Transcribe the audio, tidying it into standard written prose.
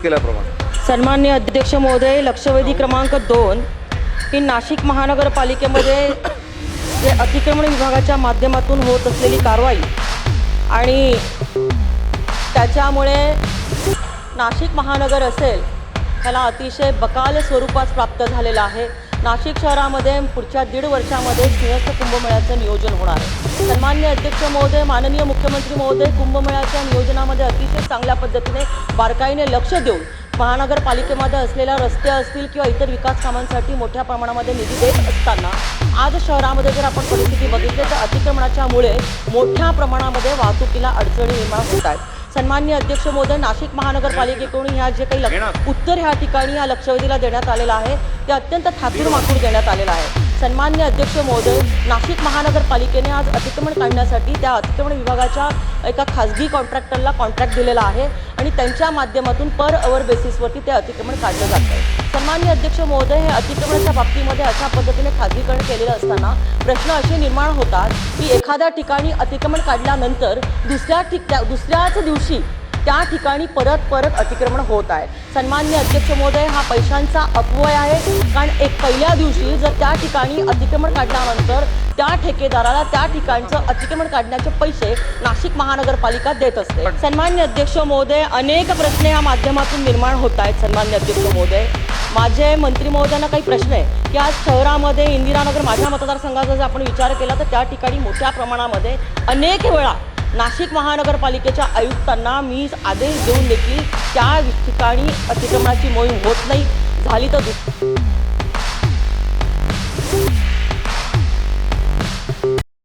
केल्याप्रमाणे सन्माननीय अध्यक्ष महोदय, लक्षवेधी क्रमांक 2 ही नाशिक महानगरपालिकेमध्ये जे अतिक्रमण विभागाच्या माध्यमातून होत असलेली कारवाई आणि त्याच्यामुळे नाशिक महानगर असेल त्याला अतिशय बकाल स्वरूपात प्राप्त झालेलं आहे। नाशिक शहरामध्ये पुढच्या 1.5 वर्षामध्ये सिंहस्थ कुंभमेळ्याचं नियोजन होणार आहे। सन्माननीय अध्यक्ष महोदय, माननीय मुख्यमंत्री महोदय, कुंभमेळ्याच्या नियोजनामध्ये अतिशय चांगल्या पद्धतीने बारकाईने लक्ष देऊन महानगरपालिकेमध्ये असलेल्या रस्ते असतील किंवा इतर विकास कामांसाठी मोठ्या प्रमाणामध्ये निधी देत असताना आज शहरामध्ये जर आपण परिस्थिती बघितली तर अतिक्रमणाच्यामुळे मोठ्या प्रमाणामध्ये वाहतुकीला अडचणी निर्माण होत आहेत। सन्माननीय अध्यक्ष महोदय, नाशिक महानगरपालिकेकडून ह्या जे काही उत्तर ह्या ठिकाणी या लक्षवेधीला देण्यात आलेलं आहे ते अत्यंत थातूरमातूर देण्यात आलेलं आहे। सन्माननीय अध्यक्ष महोदय, नाशिक महानगरपालिकेने आज अतिक्रमण काढण्यासाठी त्या अतिक्रमण विभागाच्या एका खाजगी कॉन्ट्रॅक्टरला कॉन्ट्रॅक्ट दिलेला आहे आणि त्यांच्या माध्यमातून पर अवर बेसिसवरती ते अतिक्रमण काढलं जातं आहे। सन्माननीय अध्यक्ष महोदय, हे अतिक्रमणाच्या बाबतीमध्ये अशा पद्धतीने खाजगीकरण केलेलं असताना प्रश्न असे निर्माण होतात की एखाद्या ठिकाणी अतिक्रमण काढल्यानंतर दुसऱ्याच दिवशी त्या ठिकाणी परत अतिक्रमण होत आहे। सन्माननीय अध्यक्ष महोदय, हा पैशांचा अपव्यय आहे, कारण पहिल्या दिवशी जर त्या ठिकाणी अतिक्रमण काढल्यानंतर त्या ठेकेदाराला त्या ठिकाणचं अतिक्रमण काढण्याचे पैसे नाशिक महानगरपालिका देत असते। सन्माननीय अध्यक्ष महोदय, अनेक प्रश्न या माध्यमातून निर्माण होत आहेत। सन्माननीय अध्यक्ष महोदय, माझे मंत्री महोदयांना काही प्रश्न आहे की आज शहरामध्ये इंदिरानगर माझ्या मतदारसंघाचा जर आपण विचार केला तर त्या ठिकाणी मोठ्या प्रमाणामध्ये अनेक वेळा नाशिक महानगरपालिकेच्या आयुक्तांना मी आदेश देऊन देखील त्या ठिकाणी अतिक्रमणाची मोहीम होत नाही, झाली तर